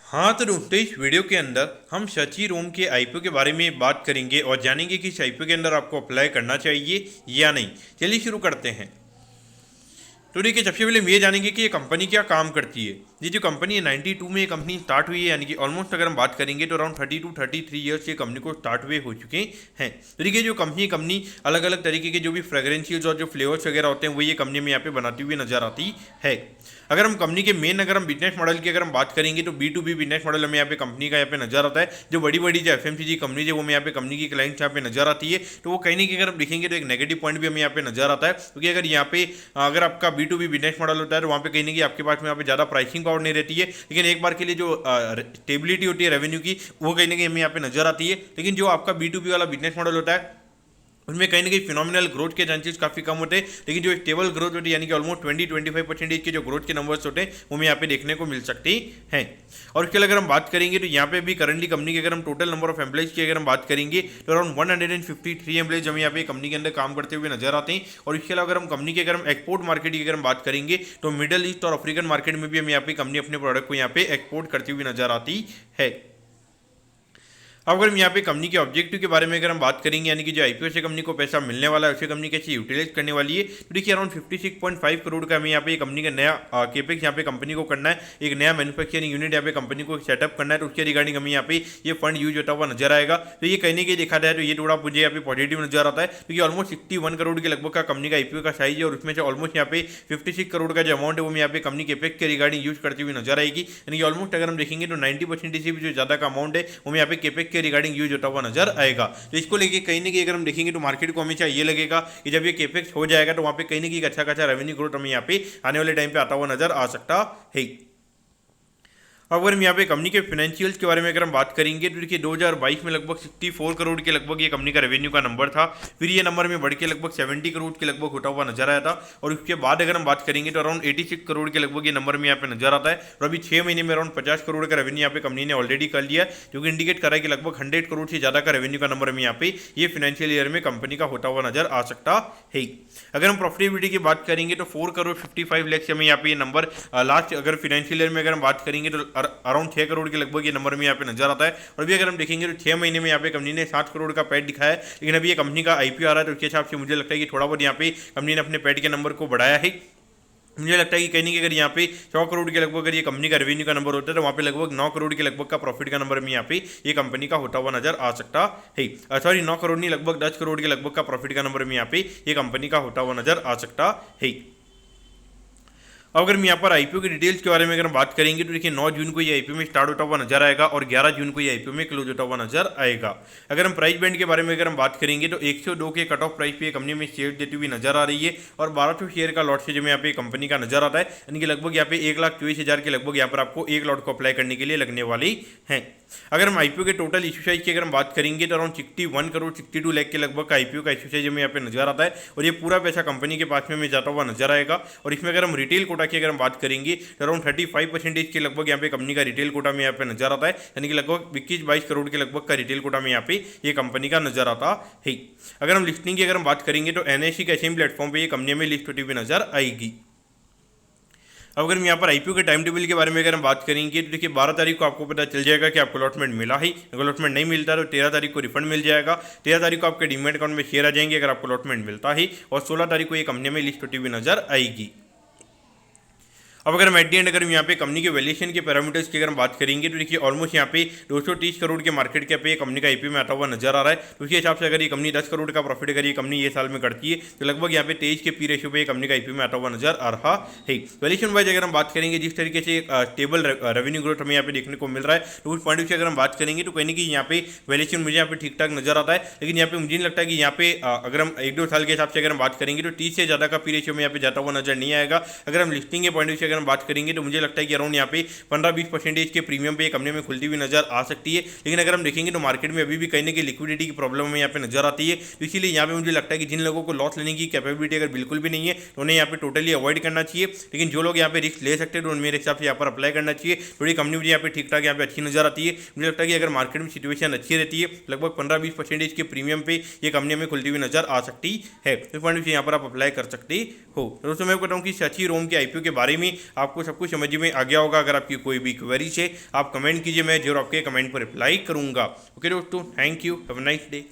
हाँ तो दोस्तों, इस वीडियो के अंदर हम सची रोम के आईपीओ के बारे में बात करेंगे और जानेंगे कि इस आईपीओ के अंदर आपको अप्लाई करना चाहिए या नहीं। चलिए शुरू करते हैं। तो देखिए, सबसे पहले हम ये जानेंगे कि ये कंपनी क्या काम करती है। ये जो कंपनी है 92 में ये कंपनी स्टार्ट हुई है, यानी कि ऑलमोस्ट अगर हम बात करेंगे तो अराउंड 32-33 ईयर्स ये कंपनी को स्टार्ट हुए हो चुके हैं। तो देखिए, जो कंपनी अलग अलग तरीके के जो भी फ्रेगरेंशियल्स और जो फ्लेवर्स वगैरह होते हैं वो ये कंपनी में यहाँ पे बनाती हुई नजर आती है। अगर हम कंपनी के मेन अगर हम बिजनेस मॉडल की अगर हम बात करेंगे तो B2B बिजनेस मॉडल हमें यहाँ पे कंपनी का यहाँ पे नजर आता है। जो बड़ी बड़ी जो FMCG कंपनी है वो हमें यहाँ पे कंपनी की क्लाइंट्स यहाँ पे नजर आती है, तो वो कहीं ना कहीं अगर हम देखेंगे तो एक नेगेटिव पॉइंट भी हमें यहाँ पे नजर आता है, क्योंकि अगर यहाँ पे अगर आपका B2B बिजनेस मॉडल होता है तो वहाँ पे कहीं ना कहीं आपके पास में यहाँ पे ज़्यादा प्राइसिंग पावर नहीं रहती है, लेकिन एक बार के लिए जो स्टेबिलिटी होती है रेवेन्यू की वो कहीं ना कहीं हमें यहाँ पे नजर आती है। लेकिन जो आपका B2B वाला बिजनेस मॉडल होता है उनमें कहीं ना कहीं फिनोमिनल ग्रोथ के चांसेस काफ़ी कम होते हैं, लेकिन जो स्टेबल ग्रोथ होती है यानी कि ऑलमोस्ट 20-25% के जो ग्रोथ के नंबर्स होते हैं वो हमें यहाँ पे देखने को मिल सकती हैं। और उसके अगर हम बात करेंगे तो यहाँ पे भी करंटली कंपनी के अगर हम टोटल नंबर ऑफ एम्प्लॉइज की अगर हम बात करेंगे तो अराउंड 153 एम्प्लॉइज हमें यहाँ पे कंपनी के अंदर काम करते हुए नजर आते हैं। और इसके अलावा अगर हम कंपनी के अगर हम एक्सपोर्ट मार्केट की अगर हम बात करेंगे तो मिडल ईस्ट और अफ्रीकन मार्केट में भी हम यहाँ पे कंपनी अपने प्रोडक्ट को यहाँ पे एक्सपोर्ट करती हुई नजर आती है। अब अगर हम यहाँ पे कंपनी के ऑब्जेक्टिव के बारे में अगर हम बात करेंगे, यानी कि जो आईपीओ से कंपनी को पैसा मिलने वाला है उसे कंपनी कैसे यूटिलाइज करने वाली है, तो देखिए अराउंड 56.5 करोड़ का हमें यहाँ पे कंपनी का नया केपेक्स यहाँ पे कंपनी को करना है। एक नया मैन्युफैक्चरिंग यूनिट यहाँ पे कंपनी को सेटअप करना है, तो उसके रिगार्डिंग हमें यहाँ पे ये फंड यूज होता हुआ नजर आएगा। तो ये कहने के देखा जाए तो ये थोड़ा मुझे यहाँ पे पॉजिटिव नजर आता है, क्योंकि ऑलमोस्ट 61 करोड़ के लगभग का कंपनी का आईपीओ का साइज है और उसमें से ऑलमोस्ट यहाँ पे 56 करोड़ का जो अमाउंट है वो यहाँ पे कंपनी केपेक्स के रिगार्डिंग यूज करती हुई नजर आएगी। यानी कि ऑलमोस्ट अगर हम देखेंगे तो 90% से भी जो ज्यादा का अमाउंट है वो यहाँ पे केपेक्स के रिगार्डिंग यूज होता हुआ नजर आएगा। तो इसको लेके कहीं ना कहीं अगर हम देखेंगे तो मार्केट को हमेशा ये लगेगा कि जब ये केपेक्स हो जाएगा तो वहां पे कहीं ना कहीं अच्छा खासा रेवेन्यू ग्रोथ हमें यहाँ पे आने वाले टाइम पे आता हुआ नजर आ सकता है। अब अगर हम यहाँ पे कंपनी के फाइनेंशियल्स के बारे में अगर हम बात करेंगे तो देखिए 2022 में लगभग 64 करोड़ के लगभग ये कंपनी का रेवेन्यू का नंबर था। फिर ये नंबर में बढ़ के लगभग 70 करोड़ के लगभग होता हुआ नजर आया था, और उसके बाद अगर हम बात करेंगे तो अराउंड 86 करोड़ के लगभग ये नंबर में यहाँ पे नजर आता है। और अभी 6 महीने में अराउंड 50 करोड़ का रेवेन्यू यहाँ पे कंपनी ने ऑलरेडी कर लिया है, जो कि इंडिकेट करा है कि लगभग 100 करोड़ से ज्यादा का रेवेन्यू का नंबर हमें यहाँ पे ये फाइनेंशियल ईयर में कंपनी का होता हुआ नजर आ सकता है। अगर हम प्रॉफिटेबिलिटी की बात करेंगे तो 4 करोड़ 55 लाख से हमें यहाँ पे ये नंबर लास्ट अगर फाइनेंशियल ईयर में अगर हम बात करेंगे तो अराउंड 6 करोड़ के लगभग ये नंबर में यहाँ पे नजर आता है। और अभी अगर हम देखेंगे तो 6 महीने में यहाँ पे कंपनी ने 7 करोड़ का पैट दिखाया है, लेकिन अभी ये कंपनी का आईपीओ आ रहा है तो उसके हिसाब से मुझे लगता है कि थोड़ा बहुत यहाँ पे कंपनी ने अपने पैट के नंबर को बढ़ाया है। मुझे लगता है कि कहीं नहीं अगर यहाँ पे 100 करोड़ के लगभग अगर ये कंपनी का रेवेन्यू का नंबर होता है तो वहाँ पे लगभग 9 करोड़ के लगभग का प्रॉफिट का नंबर में यहाँ पे ये कंपनी का होता हुआ नजर आ सकता है। सॉरी, 9 करोड़ नहीं, लगभग 10 करोड़ के लगभग का प्रॉफिट का नंबर में यहाँ पे ये कंपनी का होता हुआ नजर आ सकता है। अब अगर हम यहाँ पर आईपीओ की डिटेल्स के बारे में अगर हम बात करेंगे तो देखिए 9 जून को ये आईपीओ में स्टार्ट होता हुआ नजर आएगा और 11 जून को ये आईपीओ में क्लोज होता हुआ नजर आएगा। अगर हम प्राइस बैंड के बारे में अगर हम बात करेंगे तो 102 के कट ऑफ प्राइस पे कंपनी में शेयर देती हुई नजर आ रही है, और 1200 शेयर का लॉट से जो यहाँ पे कंपनी का नजर आता है, यानी कि लगभग यहाँ पे 1,24,000 के लगभग यहाँ पर आपको एक लॉट को अप्लाई करने के लिए लगने वाली है। अगर हम आईपीओ के टोटल इशू साइज की अगर हम बात करेंगे तो अराउंड 61 करोड़ 62 लाख के लगभग का आईपीओ का इशू साइज हमें यहाँ पे नजर आता है, और ये पूरा पैसा कंपनी के पास में जाता हुआ नजर आएगा। और इसमें अगर हम रिटेल कोटा की अगर हम बात करेंगे तो अराउंड 35% के लगभग यहाँ पे कंपनी का रिटेल कोटा में यहाँ पे नजर आता है, यानी कि लगभग 21-22 करोड़ के लगभग का रिटेल कोटा में यहाँ पे ये कंपनी का नजर आता है। अगर हम लिस्टिंग की अगर हम बात करेंगे तो एनएससी के सेम प्लेटफॉर्म पे ये कंपनी में लिस्ट होती हुई नजर आएगी। अब अगर हम यहाँ पर आईपीओ के टाइम टेबल के बारे में अगर हम बात करेंगे तो देखिए 12 तारीख को आपको पता चल जाएगा कि आपको अलॉटमेंट मिला ही, अगर अलॉटमेंट नहीं मिलता तो 13 तारीख को रिफंड मिल जाएगा। 13 तारीख को आपके डीमैट अकाउंट में शेयर आ जाएंगे अगर आपको अलॉटमेंट मिलता ही, और 16 तारीख को ये कंपनी में लिस्ट होती हुई नजर आएगी। अब अगर हम एट दी एंड अगर यहाँ पे कंपनी के वैल्यूएशन के पैरामीटर्स की अगर हम बात करेंगे तो देखिए ऑलमोस्ट यहाँ पे 230 करोड़ के मार्केट कैप पे कंपनी का आईपीओ में आता हुआ नजर आ रहा है। तो उसके हिसाब से अगर ये कंपनी 10 करोड़ का प्रॉफिट अगर ये कंपनी ये साल में करती है तो लगभग यहाँ पे 23 के पी रेशियो पे कंपनी का आईपीओ में आता हुआ नजर आ रहा है। वैल्यूएशन वाइज अगर हम बात करेंगे जिस तरीके से स्टेबल रेवेन्यू ग्रोथ हमें यहाँ पे देखने को मिल रहा है, तो उस पॉइंट से अगर हम बात करेंगे तो कहीं ना कहीं यहाँ पे वैल्यूएशन मुझे यहाँ पे ठीक ठाक नजर आता है। लेकिन यहाँ पे मुझे नहीं लगता है कि यहाँ पे अगर हम 1-2 साल के हिसाब से अगर हम बात करेंगे तो 30 से ज्यादा का पी रेशियो में यहाँ पे जाता हुआ नजर नहीं आएगा। अगर हम लिस्टिंग के पॉइंट से अगर हम बात करेंगे तो मुझे लगता है कि अराउंड यहाँ पे 15-20% के प्रीमियम पे कंपनी में खुलती हुई नजर आ सकती है। लेकिन अगर हम देखेंगे तो मार्केट में अभी भी कहीं ना कहीं लिक्विडिटी की प्रॉब्लम हमें यहाँ पे नजर आती है, तो इसीलिए यहाँ पे मुझे लगता है कि जिन लोगों को लॉस लेने की कैपेबिलिटी अगर बिल्कुल भी नहीं है तो उन्हें यहाँ पे टोटली अवॉइड करना चाहिए। लेकिन जो लोग यहाँ पे रिस्क ले सकते हैं तो मेरे हिसाब से यहाँ पर अप्लाई करना चाहिए। थोड़ी कंपनी मुझे यहाँ पे ठीक ठाक यहाँ पे अच्छी नजर आती है। मुझे लगता है कि अगर मार्केट में सिचुएशन अच्छी रहती है लगभग 15-20% के प्रीमियम पे ये कंपनी में खुलती हुई नजर आ सकती है। इस पॉइंट से यहाँ पर आप अप्लाई कर सकते हो। दोस्तों मैं बताऊँ कि सची रोम के आईपीओ के बारे में आपको सब कुछ समझ में आ गया होगा। अगर आपकी कोई भी क्वेरीज है आप कमेंट कीजिए, मैं जरूर आपके कमेंट पर रिप्लाई करूँगा। ओके दोस्तों, thank you, have a nice day.